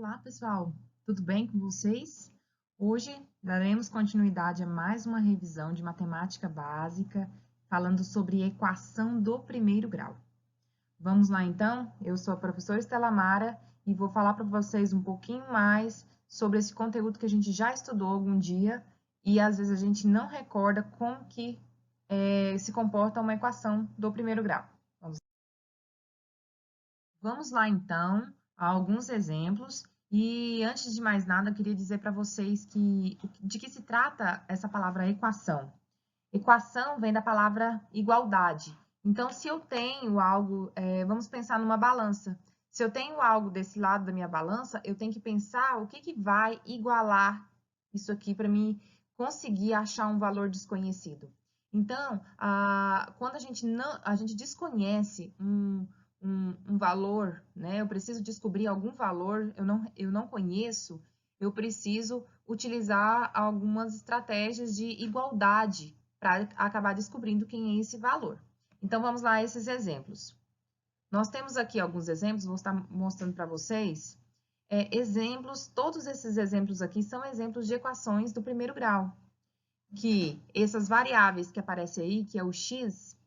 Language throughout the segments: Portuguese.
Olá, pessoal! Tudo bem com vocês? Hoje daremos continuidade a mais uma revisão de matemática básica, falando sobre equação do primeiro grau. Vamos lá, então? Eu sou a professora Estela Mara e vou falar para vocês um pouquinho mais sobre esse conteúdo que a gente já estudou algum dia e às vezes a gente não recorda como que se comporta uma equação do primeiro grau. Vamos lá, então, a alguns exemplos. E antes de mais nada, eu queria dizer para vocês de que se trata essa palavra equação. Equação vem da palavra igualdade. Então, se eu tenho algo, vamos pensar numa balança. Se eu tenho algo desse lado da minha balança, eu tenho que pensar o que vai igualar isso aqui para mim conseguir achar um valor desconhecido. Então, quando a gente desconhece um valor, né? Eu preciso descobrir algum valor, eu não conheço, eu preciso utilizar algumas estratégias de igualdade para acabar descobrindo quem é esse valor. Então, vamos lá a esses exemplos. Nós temos aqui alguns exemplos, vou estar mostrando para vocês. Exemplos, todos esses exemplos aqui são exemplos de equações do primeiro grau. Que essas variáveis que aparecem aí, que é o x,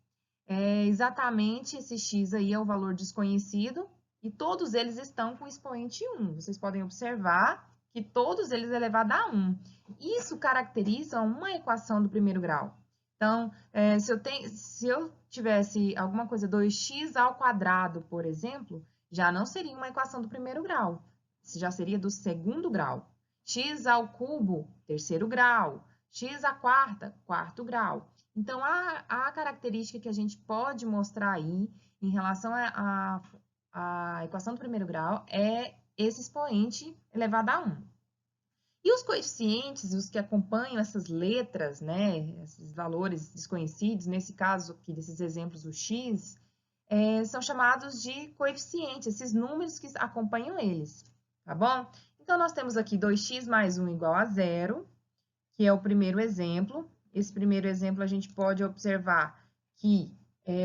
exatamente esse x aí é o valor desconhecido e todos eles estão com expoente 1. Vocês podem observar que todos eles é elevado a 1. Isso caracteriza uma equação do primeiro grau. Então, se eu tivesse alguma coisa 2x ao quadrado, por exemplo, já não seria uma equação do primeiro grau, já seria do segundo grau. X ao cubo, terceiro grau. X à quarta, quarto grau. Então, a característica que a gente pode mostrar aí em relação à equação do primeiro grau é esse expoente elevado a 1. E os coeficientes, os que acompanham essas letras, né, esses valores desconhecidos, nesse caso aqui desses exemplos do x, são chamados de coeficientes, esses números que acompanham eles, tá bom? Então, nós temos aqui 2x mais 1 igual a 0, que é o primeiro exemplo. Esse primeiro exemplo a gente pode observar que,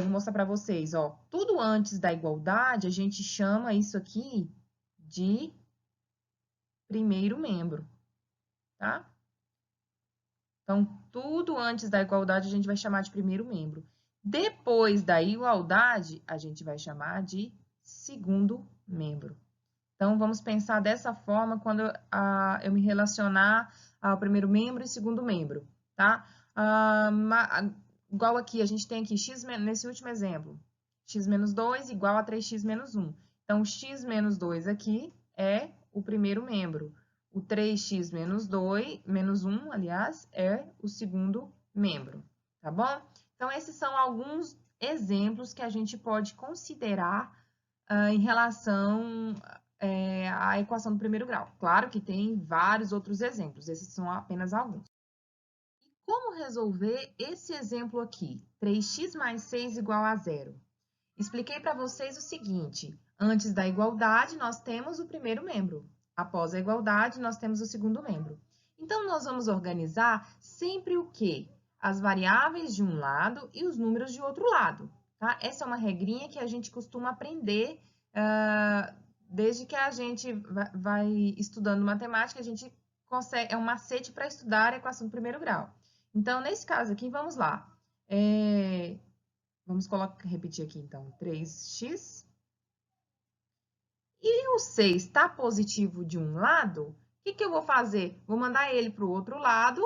vou mostrar para vocês, ó, tudo antes da igualdade, a gente chama isso aqui de primeiro membro, tá? Então, tudo antes da igualdade a gente vai chamar de primeiro membro. Depois da igualdade, a gente vai chamar de segundo membro. Então, vamos pensar dessa forma quando eu me relacionar ao primeiro membro e segundo membro, tá? Igual aqui, a gente tem aqui x, nesse último exemplo, x menos 2 igual a 3x menos 1. Então, x menos 2 aqui é o primeiro membro. O 3x menos 2, menos 1, aliás, é o segundo membro, tá bom? Então, esses são alguns exemplos que a gente pode considerar em relação a equação do primeiro grau. Claro que tem vários outros exemplos, esses são apenas alguns. E como resolver esse exemplo aqui? 3x mais 6 igual a 0. Expliquei para vocês o seguinte, antes da igualdade, nós temos o primeiro membro. Após a igualdade, nós temos o segundo membro. Então, nós vamos organizar sempre o quê? As variáveis de um lado e os números de outro lado. Tá? Essa é uma regrinha que a gente costuma aprender desde que a gente vai estudando matemática, a gente consegue, é um macete para estudar a equação do primeiro grau. Então, nesse caso aqui, vamos lá. Vamos repetir aqui, então, 3x. E o 6 está positivo de um lado, o que eu vou fazer? Vou mandar ele para o outro lado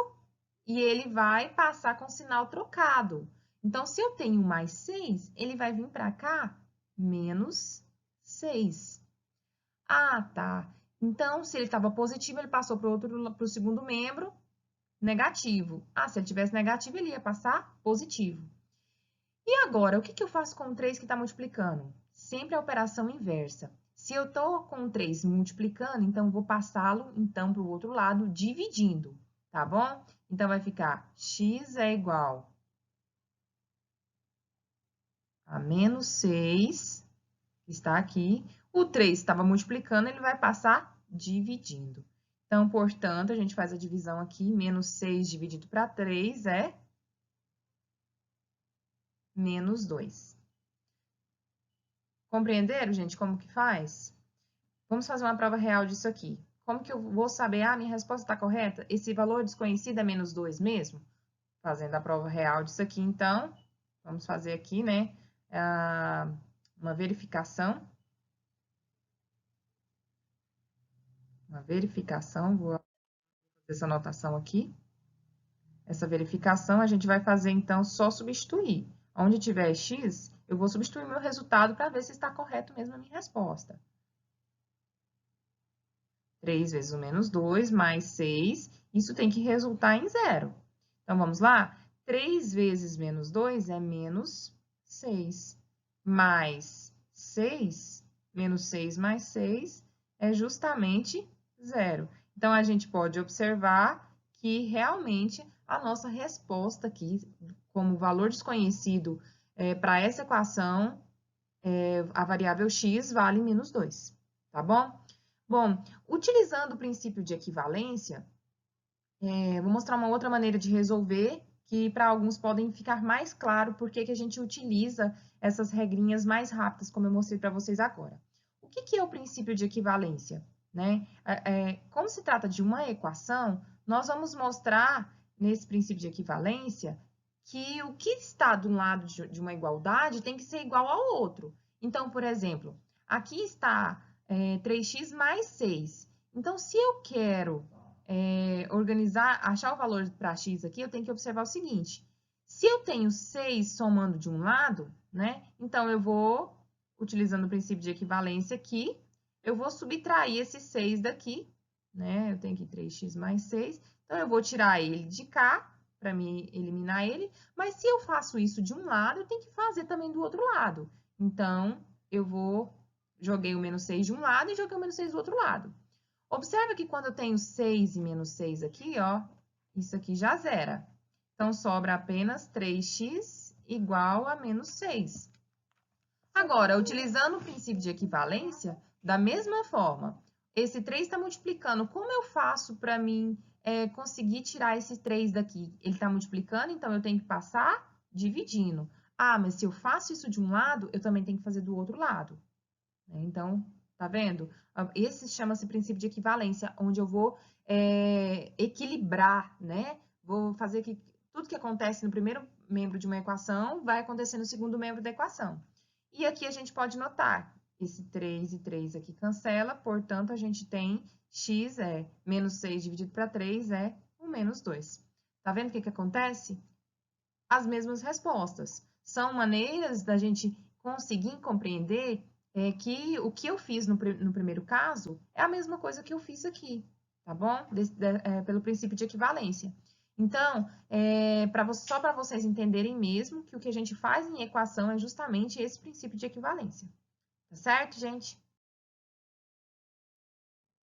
e ele vai passar com sinal trocado. Então, se eu tenho mais 6, ele vai vir para cá, menos 6. Ah, tá. Então, se ele estava positivo, ele passou para o segundo membro, negativo. Ah, se ele tivesse negativo, ele ia passar positivo. E agora, o que eu faço com o 3 que está multiplicando? Sempre a operação inversa. Se eu estou com o 3 multiplicando, então eu vou passá-lo então, para o outro lado, dividindo, tá bom? Então, vai ficar x é igual a menos 6, que está aqui. O 3 estava multiplicando, ele vai passar dividindo. Então, portanto, a gente faz a divisão aqui, menos 6 dividido para 3 é menos 2. Compreenderam, gente, como que faz? Vamos fazer uma prova real disso aqui. Como que eu vou saber, minha resposta está correta? Esse valor desconhecido é menos 2 mesmo? Fazendo a prova real disso aqui, então, vamos fazer aqui, né, uma verificação. Vou fazer essa anotação aqui. Essa verificação a gente vai fazer, então, só substituir. Onde tiver x, eu vou substituir meu resultado para ver se está correto mesmo a minha resposta. 3 vezes o menos 2 mais 6, isso tem que resultar em zero. Então, vamos lá? 3 vezes menos 2 é menos 6. Mais 6, menos 6 mais 6 é justamente zero. Então, a gente pode observar que realmente a nossa resposta aqui, como valor desconhecido para essa equação, a variável x vale menos 2, tá bom? Bom, utilizando o princípio de equivalência, vou mostrar uma outra maneira de resolver, que para alguns podem ficar mais claro por que a gente utiliza essas regrinhas mais rápidas, como eu mostrei para vocês agora. O que é o princípio de equivalência? Né? Como se trata de uma equação, nós vamos mostrar nesse princípio de equivalência que o que está de um lado de uma igualdade tem que ser igual ao outro. Então, por exemplo, aqui está 3x mais 6. Então, se eu quero achar o valor para x aqui, eu tenho que observar o seguinte. Se eu tenho 6 somando de um lado, né? Então, eu vou, utilizando o princípio de equivalência aqui, eu vou subtrair esse 6 daqui, né? Eu tenho aqui 3x mais 6. Então, eu vou tirar ele de cá, para me eliminar ele. Mas, se eu faço isso de um lado, eu tenho que fazer também do outro lado. Então, joguei o menos 6 de um lado e joguei o menos 6 do outro lado. Observa que quando eu tenho 6 e menos 6 aqui, ó, isso aqui já zera. Então, sobra apenas 3x igual a menos 6. Agora, utilizando o princípio de equivalência, da mesma forma, esse 3 está multiplicando. Como eu faço para mim conseguir tirar esse 3 daqui? Ele está multiplicando, então eu tenho que passar dividindo. Mas se eu faço isso de um lado, eu também tenho que fazer do outro lado. Então, tá vendo? Esse chama-se princípio de equivalência, onde eu vou equilibrar, né? Vou fazer que tudo que acontece no primeiro membro de uma equação vai acontecer no segundo membro da equação. E aqui a gente pode notar, esse 3 e 3 aqui cancela, portanto, a gente tem x menos 6 dividido para 3 é o menos 2. Tá vendo o que acontece? As mesmas respostas. São maneiras da gente conseguir compreender que o que eu fiz no primeiro caso é a mesma coisa que eu fiz aqui, tá bom? Pelo princípio de equivalência. Então, só para vocês entenderem mesmo que o que a gente faz em equação é justamente esse princípio de equivalência. Tá certo, gente?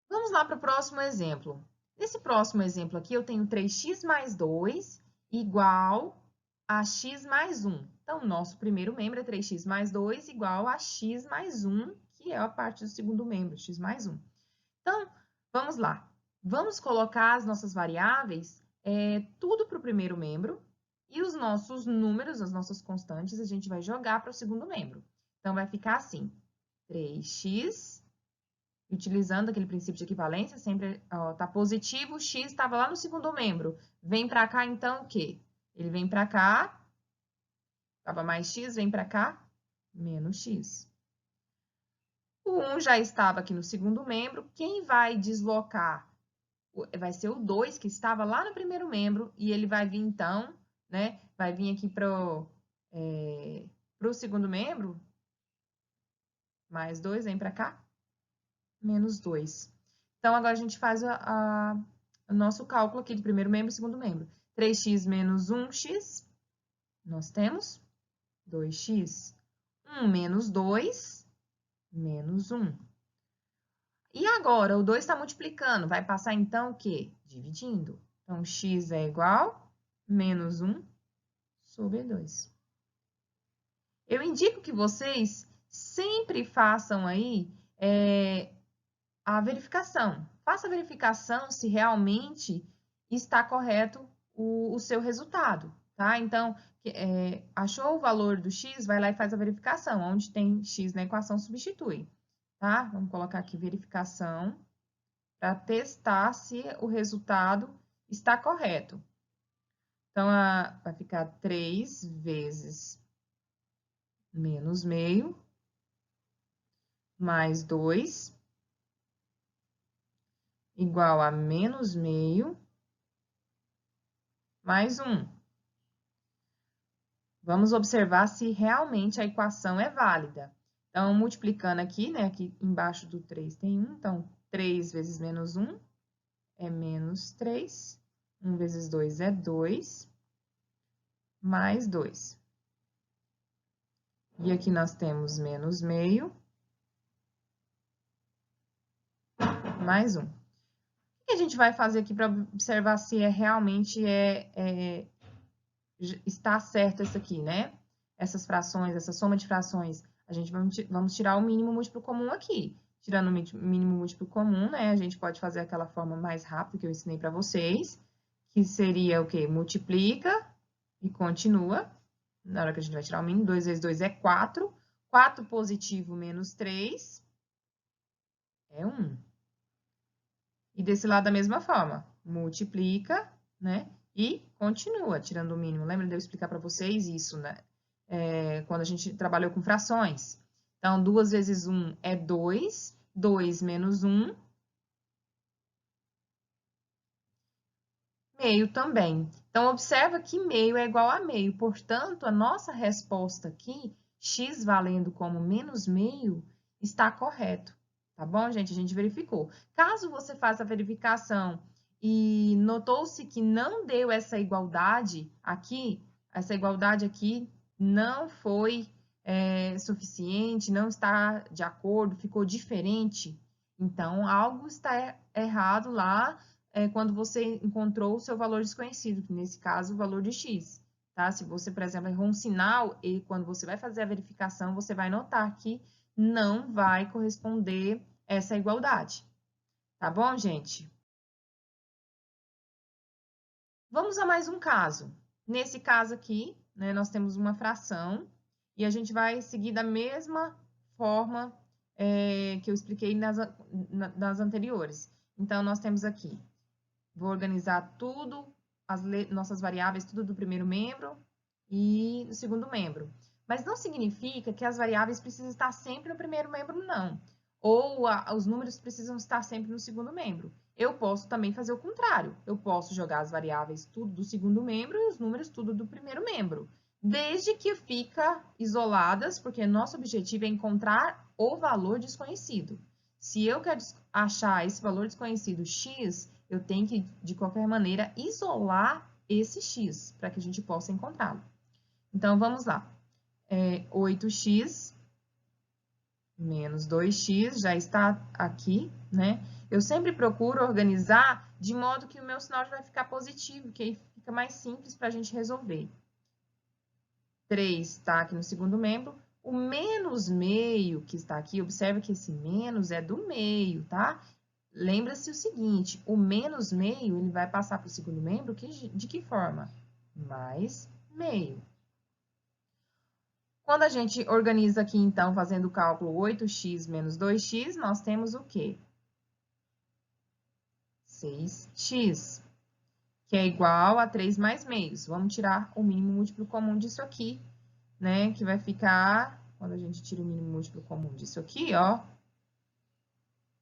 Vamos lá para o próximo exemplo. Nesse próximo exemplo aqui, eu tenho 3x mais 2 igual a x mais 1. Então, o nosso primeiro membro é 3x mais 2 igual a x mais 1, que é a parte do segundo membro, x mais 1. Então, vamos lá. Vamos colocar as nossas variáveis, tudo para o primeiro membro, e os nossos números, as nossas constantes, a gente vai jogar para o segundo membro. Então, vai ficar assim, 3x, utilizando aquele princípio de equivalência, sempre está positivo, o x estava lá no segundo membro. Vem para cá, então, o quê? Ele vem para cá, estava mais x, vem para cá, menos x. O 1 já estava aqui no segundo membro. Quem vai deslocar vai ser o 2, que estava lá no primeiro membro, e ele vai vir, então, né? Vai vir aqui para o segundo membro. Mais 2, vem para cá, menos 2. Então, agora a gente faz o nosso cálculo aqui de primeiro membro e segundo membro. 3x menos 1x, nós temos 2x. 1 menos 2, menos 1. E agora, o 2 está multiplicando, vai passar então o quê? Dividindo. Então, x é igual a menos 1 sobre 2. Eu indico que vocês sempre façam aí a verificação. Faça a verificação se realmente está correto o seu resultado, tá? Então, achou o valor do x, vai lá e faz a verificação. Onde tem x na equação, substitui. tá? Vamos colocar aqui verificação, para testar se o resultado está correto. Então, vai ficar 3 vezes menos meio, mais 2, igual a menos meio, mais 1. Vamos observar se realmente a equação é válida. Então, multiplicando aqui, né? Aqui embaixo do 3 tem 1, então 3 vezes menos 1 é menos 3. 1 vezes 2 é 2, mais 2. E aqui nós temos menos meio, mais 1. O que a gente vai fazer aqui para observar se realmente está certo isso aqui, né? Essas frações, essa soma de frações, a gente vamos tirar o mínimo múltiplo comum aqui. Tirando o mínimo múltiplo comum, né? A gente pode fazer aquela forma mais rápida que eu ensinei para vocês, que seria o quê? Multiplica e continua. Na hora que a gente vai tirar o mínimo, 2 vezes 2 é 4. 4 positivo menos 3 é 1. E desse lado da mesma forma, multiplica, né? E continua tirando o mínimo. Lembra de eu explicar para vocês isso, né? Quando a gente trabalhou com frações. Então, 2 vezes 1 é 2. 2 menos 1. Meio também. Então, observa que meio é igual a meio. Portanto, a nossa resposta aqui, x valendo como menos meio, está correto. Tá bom, gente? A gente verificou. Caso você faça a verificação e notou-se que não deu essa igualdade aqui não foi suficiente, não está de acordo, ficou diferente, então algo está errado lá quando você encontrou o seu valor desconhecido, que nesse caso o valor de x. Tá? Se você, por exemplo, errou um sinal e quando você vai fazer a verificação, você vai notar que não vai corresponder essa igualdade. Tá bom, gente? Vamos a mais um caso. Nesse caso aqui, né, nós temos uma fração e a gente vai seguir da mesma forma que eu expliquei nas anteriores. Então, nós temos aqui, vou organizar tudo, as nossas variáveis, tudo do primeiro membro e do segundo membro. Mas não significa que as variáveis precisam estar sempre no primeiro membro, não. Ou os números precisam estar sempre no segundo membro. Eu posso também fazer o contrário. Eu posso jogar as variáveis tudo do segundo membro e os números tudo do primeiro membro. Desde que fica isoladas, porque nosso objetivo é encontrar o valor desconhecido. Se eu quero achar esse valor desconhecido x, eu tenho que, de qualquer maneira, isolar esse x, para que a gente possa encontrá-lo. Então, vamos lá. 8x menos 2x já está aqui, né? Eu sempre procuro organizar de modo que o meu sinal já vai ficar positivo, que aí fica mais simples para a gente resolver. 3 está aqui no segundo membro. O menos meio que está aqui, observe que esse menos é do meio, tá? Lembra-se o seguinte, o menos meio, ele vai passar para o segundo membro de que forma? Mais meio. Quando a gente organiza aqui, então, fazendo o cálculo 8x menos 2x, nós temos o quê? 6x, que é igual a 3 mais meios. Vamos tirar o mínimo múltiplo comum disso aqui, né? Que vai ficar, quando a gente tira o mínimo múltiplo comum disso aqui, ó,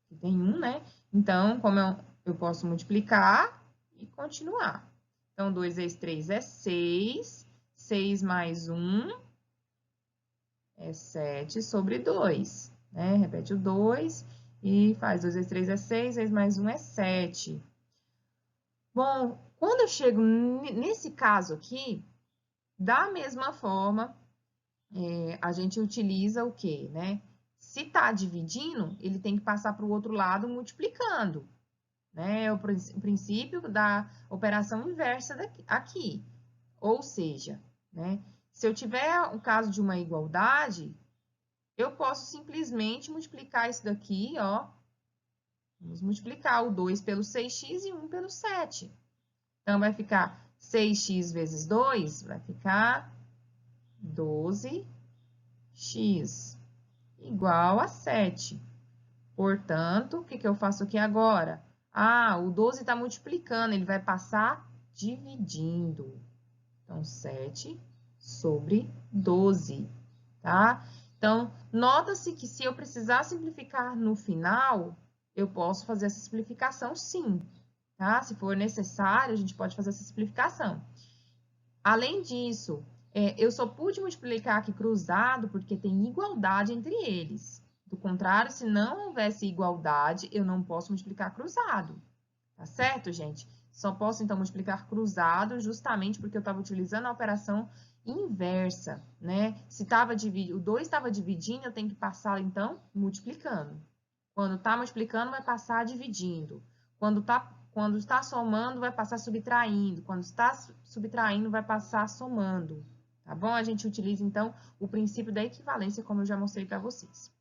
que tem 1, né? Então, como eu posso multiplicar e continuar. Então, 2 vezes 3 é 6, 6 mais 1 é 7 sobre 2, né? Repete o 2 e faz 2 vezes 3 é 6, 6 mais 1 é 7. Bom, quando eu chego nesse caso aqui, da mesma forma, a gente utiliza o quê, né? Se tá dividindo, ele tem que passar para o outro lado multiplicando, né? É o princípio da operação inversa aqui. Ou seja, né? Se eu tiver o caso de uma igualdade, eu posso simplesmente multiplicar isso daqui, ó. Vamos multiplicar o 2 pelo 6x e 1 pelo 7. Então, vai ficar 6x vezes 2, vai ficar 12x, igual a 7. Portanto, o que eu faço aqui agora? Ah, o 12 está multiplicando, ele vai passar dividindo. Então, 7 sobre 12, tá? Então, nota-se que se eu precisar simplificar no final, eu posso fazer essa simplificação sim, tá? Se for necessário, a gente pode fazer essa simplificação. Além disso, eu só pude multiplicar aqui cruzado porque tem igualdade entre eles. Do contrário, se não houvesse igualdade, eu não posso multiplicar cruzado. Tá certo, gente? Só posso, então, multiplicar cruzado justamente porque eu estava utilizando a operação inversa, né? Se o 2 estava dividindo, eu tenho que passar, então, multiplicando. Quando está multiplicando, vai passar dividindo. Quando está somando, vai passar subtraindo. Quando está subtraindo, vai passar somando. Tá bom? A gente utiliza, então, o princípio da equivalência, como eu já mostrei para vocês.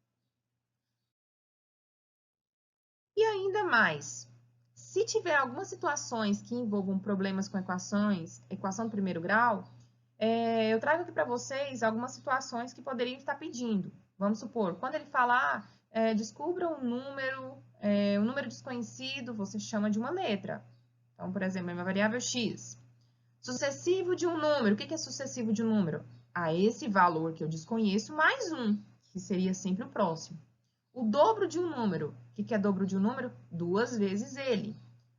E ainda mais, se tiver algumas situações que envolvam problemas com equação do primeiro grau, eu trago aqui para vocês algumas situações que poderiam estar pedindo. Vamos supor, quando ele falar, descubra um número desconhecido, você chama de uma letra. Então, por exemplo, é uma variável x. Sucessivo de um número. O que é sucessivo de um número? A esse valor que eu desconheço mais um, que seria sempre o próximo. O dobro de um número. O que é dobro de um número? 2 vezes ele.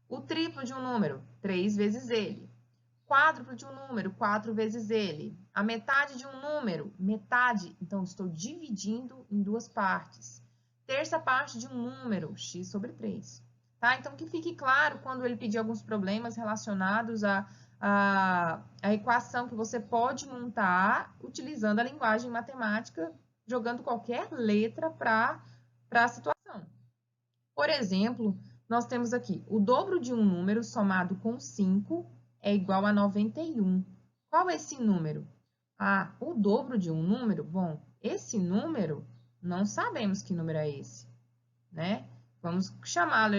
O triplo de um número, 3 vezes ele. Quádruplo de um número, 4 vezes ele. A metade de um número, metade. Então, estou dividindo em duas partes. Terça parte de um número, x sobre 3. Tá? Então, que fique claro quando ele pedir alguns problemas relacionados à equação que você pode montar utilizando a linguagem matemática, jogando qualquer letra para a situação. Por exemplo, nós temos aqui o dobro de um número somado com 5 é igual a 91. Qual é esse número? Ah, o dobro de um número? Bom, esse número, não sabemos que número é esse, né? Vamos chamá-lo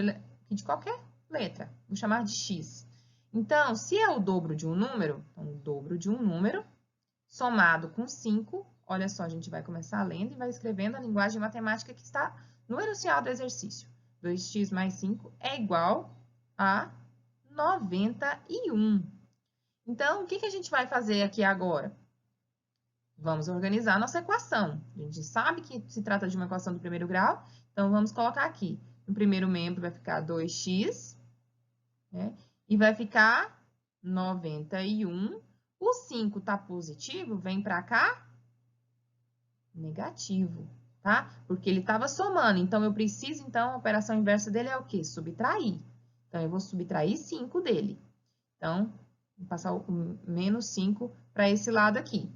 de qualquer letra. Vou chamar de x. Então, se é o dobro de um número, então, o dobro de um número somado com 5, olha só, a gente vai começar lendo e vai escrevendo a linguagem matemática que está no enunciado do exercício. 2x mais 5 é igual a 91. Então, o que a gente vai fazer aqui agora? Vamos organizar a nossa equação. A gente sabe que se trata de uma equação do primeiro grau, então vamos colocar aqui. No primeiro membro vai ficar 2x, né? E vai ficar 91. O 5 está positivo, vem para cá, negativo, tá? Porque ele estava somando, então eu preciso, então, a operação inversa dele é o quê? Subtrair. Então, eu vou subtrair 5 dele. Então, vou passar o menos 5 para esse lado aqui.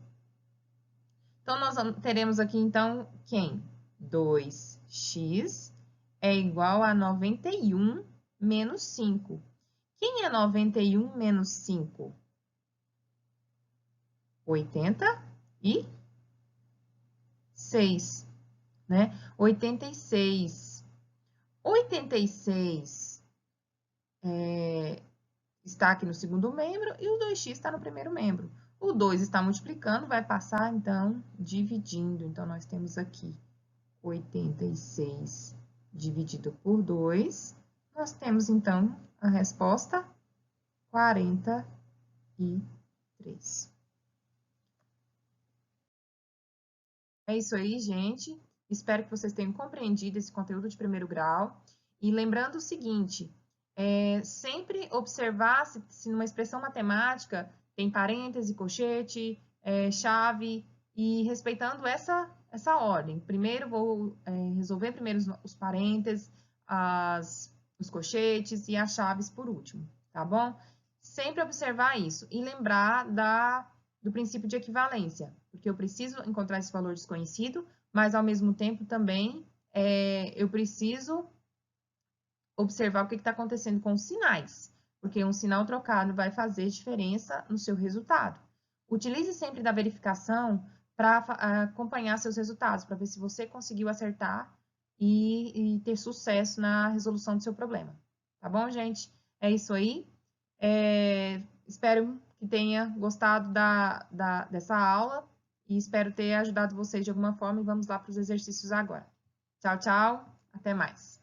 Então, nós teremos aqui, então, quem? 2x é igual a 91 menos 5. Quem é 91 menos 5? 86, né? 86. 86 está aqui no segundo membro e o 2x está no primeiro membro. O 2 está multiplicando, vai passar, então, dividindo. Então, nós temos aqui 86 dividido por 2. Nós temos, então, a resposta 43. É isso aí, gente. Espero que vocês tenham compreendido esse conteúdo de primeiro grau. E lembrando o seguinte, sempre observar se numa expressão matemática tem parêntese, colchete, chave, e respeitando essa ordem. Primeiro, vou resolver primeiro os parênteses, os colchetes e as chaves por último, tá bom? Sempre observar isso e lembrar do princípio de equivalência, porque eu preciso encontrar esse valor desconhecido, mas ao mesmo tempo também eu preciso observar o que está acontecendo com os sinais, porque um sinal trocado vai fazer diferença no seu resultado. Utilize sempre da verificação para acompanhar seus resultados, para ver se você conseguiu acertar e ter sucesso na resolução do seu problema. Tá bom, gente? É isso aí. Espero que tenha gostado dessa aula e espero ter ajudado vocês de alguma forma e vamos lá para os exercícios agora. Tchau, tchau! Até mais!